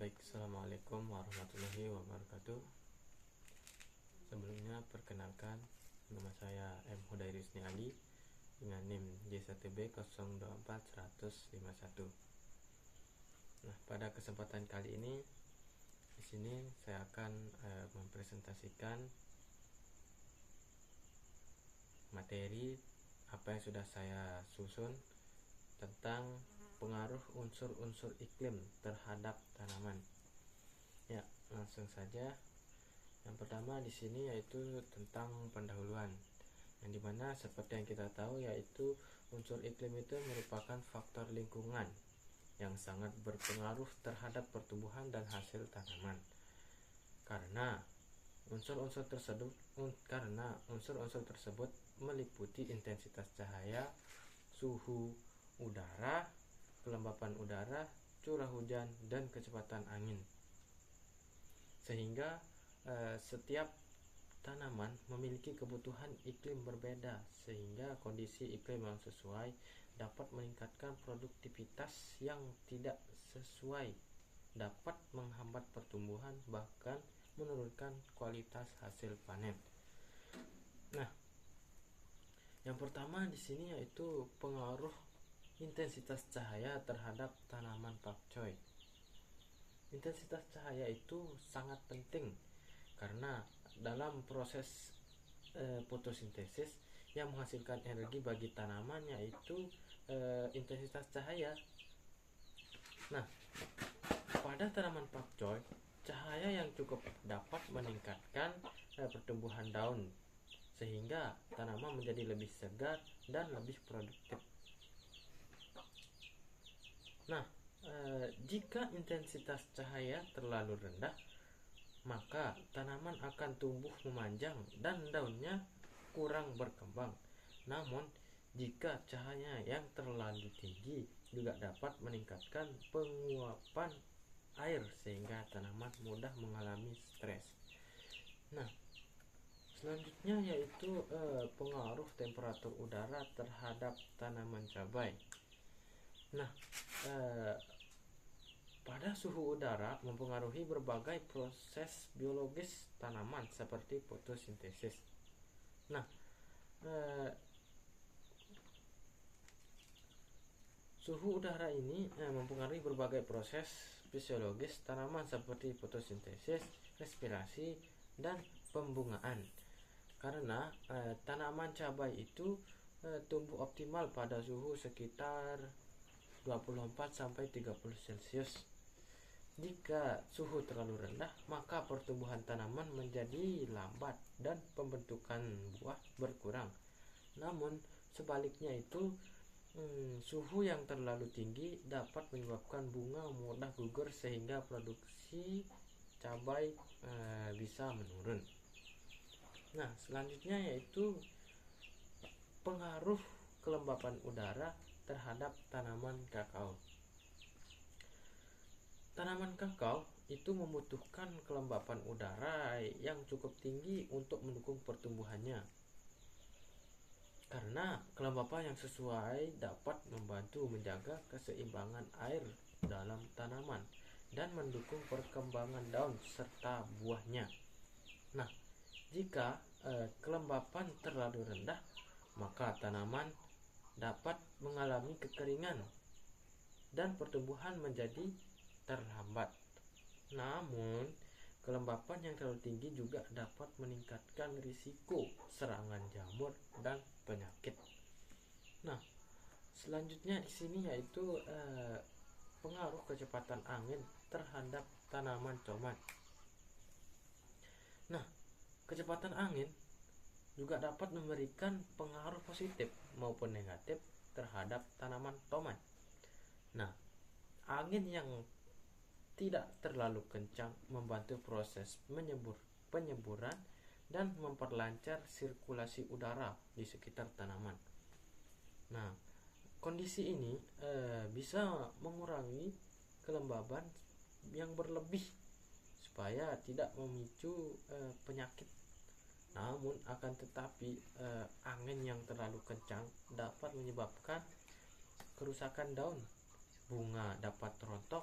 Baik, assalamualaikum warahmatullahi wabarakatuh. Sebelumnya perkenalkan, nama saya M. Hudairisni Ali dengan NIM J1B 024151. Nah, pada kesempatan kali ini di sini saya akan mempresentasikan materi apa yang sudah saya susun tentang pengaruh unsur-unsur iklim terhadap tanaman. Ya, langsung saja. Yang pertama di sini yaitu tentang pendahuluan, yang dimana seperti yang kita tahu yaitu unsur iklim itu merupakan faktor lingkungan yang sangat berpengaruh terhadap pertumbuhan dan hasil tanaman. Karena unsur-unsur tersebut meliputi intensitas cahaya, suhu udara, kelembapan udara, curah hujan, dan kecepatan angin. Sehingga setiap tanaman memiliki kebutuhan iklim berbeda, sehingga kondisi iklim yang sesuai dapat meningkatkan produktivitas, yang tidak sesuai dapat menghambat pertumbuhan, bahkan menurunkan kualitas hasil panen. Nah, yang pertama di sini yaitu pengaruh intensitas cahaya terhadap tanaman pakcoy. Intensitas cahaya itu sangat penting karena dalam proses fotosintesis yang menghasilkan energi bagi tanaman yaitu intensitas cahaya. Nah, pada tanaman pakcoy, cahaya yang cukup dapat meningkatkan pertumbuhan daun sehingga tanaman menjadi lebih segar dan lebih produktif. Nah, jika intensitas cahaya terlalu rendah, maka tanaman akan tumbuh memanjang dan daunnya kurang berkembang. Namun, jika cahaya yang terlalu tinggi juga dapat meningkatkan penguapan air sehingga tanaman mudah mengalami stres. Nah, selanjutnya yaitu pengaruh temperatur udara terhadap tanaman cabai. Nah, pada suhu udara mempengaruhi berbagai proses biologis tanaman seperti fotosintesis. Nah, suhu udara ini mempengaruhi berbagai proses fisiologis tanaman seperti fotosintesis, respirasi, dan pembungaan. Karena tanaman cabai itu tumbuh optimal pada suhu sekitar 24-30 Celcius. Jika suhu terlalu rendah, maka pertumbuhan tanaman menjadi lambat dan pembentukan buah berkurang. Namun sebaliknya itu suhu yang terlalu tinggi dapat menyebabkan bunga mudah gugur sehingga produksi cabai bisa menurun. Nah, selanjutnya yaitu pengaruh kelembapan udara terhadap tanaman kakao. Tanaman kakao itu membutuhkan kelembapan udara yang cukup tinggi untuk mendukung pertumbuhannya. Karena kelembapan yang sesuai dapat membantu menjaga keseimbangan air dalam tanaman dan mendukung perkembangan daun serta buahnya. Nah, jika kelembapan terlalu rendah, maka tanaman dapat mengalami kekeringan dan pertumbuhan menjadi terhambat. Namun, kelembapan yang terlalu tinggi juga dapat meningkatkan risiko serangan jamur dan penyakit. Nah, selanjutnya di sini yaitu pengaruh kecepatan angin terhadap tanaman tomat. Nah, kecepatan angin juga dapat memberikan pengaruh positif maupun negatif terhadap tanaman tomat. Nah, angin yang tidak terlalu kencang membantu proses penyemburan dan memperlancar sirkulasi udara di sekitar tanaman. Nah, kondisi ini bisa mengurangi kelembaban yang berlebih supaya tidak memicu penyakit. Namun akan tetapi angin yang terlalu kencang dapat menyebabkan kerusakan daun, bunga dapat rontok,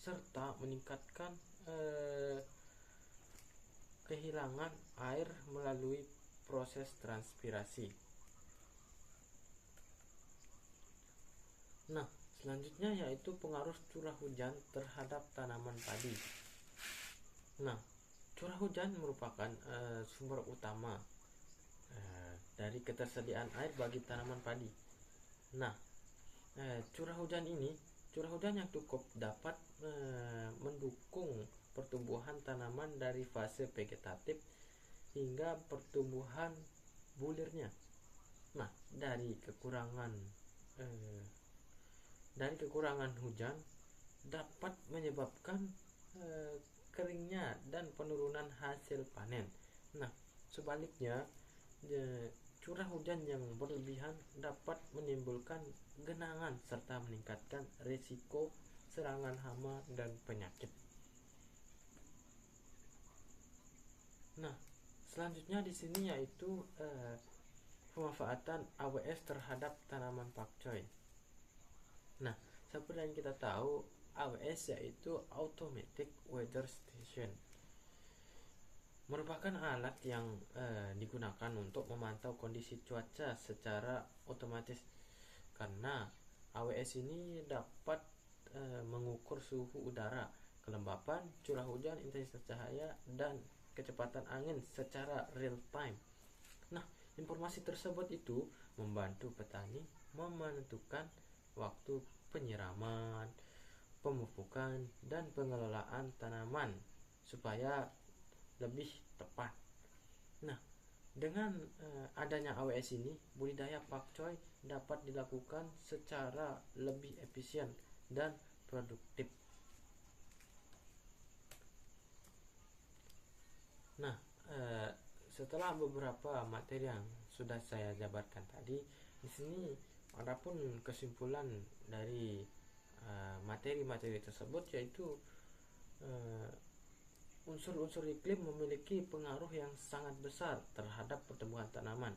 serta meningkatkan kehilangan air melalui proses transpirasi. Nah, selanjutnya yaitu pengaruh curah hujan terhadap tanaman padi. Nah, curah hujan merupakan sumber utama dari ketersediaan air bagi tanaman padi. Nah, curah hujan yang cukup dapat mendukung pertumbuhan tanaman dari fase vegetatif hingga pertumbuhan bulirnya. Nah, dari kekurangan hujan dapat menyebabkan keringnya dan penurunan hasil panen. Nah, sebaliknya curah hujan yang berlebihan dapat menimbulkan genangan serta meningkatkan risiko serangan hama dan penyakit. Nah, selanjutnya di sini yaitu pemanfaatan AWS terhadap tanaman pakcoy. Nah, seperti yang kita tahu, AWS yaitu Automatic Weather Station, merupakan alat yang digunakan untuk memantau kondisi cuaca secara otomatis. Karena AWS ini dapat mengukur suhu udara, kelembapan, curah hujan, intensitas cahaya, dan kecepatan angin secara real time. Nah, informasi tersebut itu membantu petani menentukan waktu penyiraman, pemupukan, dan pengelolaan tanaman supaya lebih tepat. Nah, dengan adanya AWS ini, budidaya pakcoy dapat dilakukan secara lebih efisien dan produktif. Nah, setelah beberapa materi yang sudah saya jabarkan tadi, di sini adapun kesimpulan dari materi-materi tersebut yaitu unsur-unsur iklim memiliki pengaruh yang sangat besar terhadap pertumbuhan tanaman,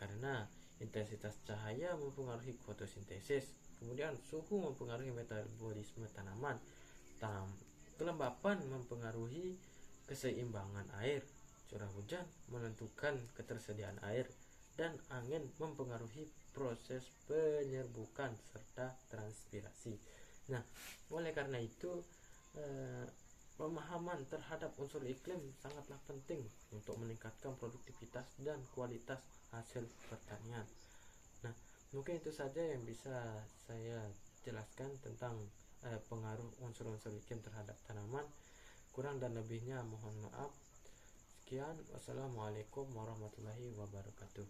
karena intensitas cahaya mempengaruhi fotosintesis, kemudian suhu mempengaruhi metabolisme tanaman, kelembapan mempengaruhi keseimbangan air, curah hujan menentukan ketersediaan air, dan angin mempengaruhi proses penyerbukan serta transpirasi. Nah, oleh karena itu pemahaman terhadap unsur iklim sangatlah penting untuk meningkatkan produktivitas dan kualitas hasil pertanian. Nah, mungkin itu saja yang bisa saya jelaskan tentang pengaruh unsur-unsur iklim terhadap tanaman. Kurang dan lebihnya mohon maaf. Sekian, wassalamualaikum warahmatullahi wabarakatuh.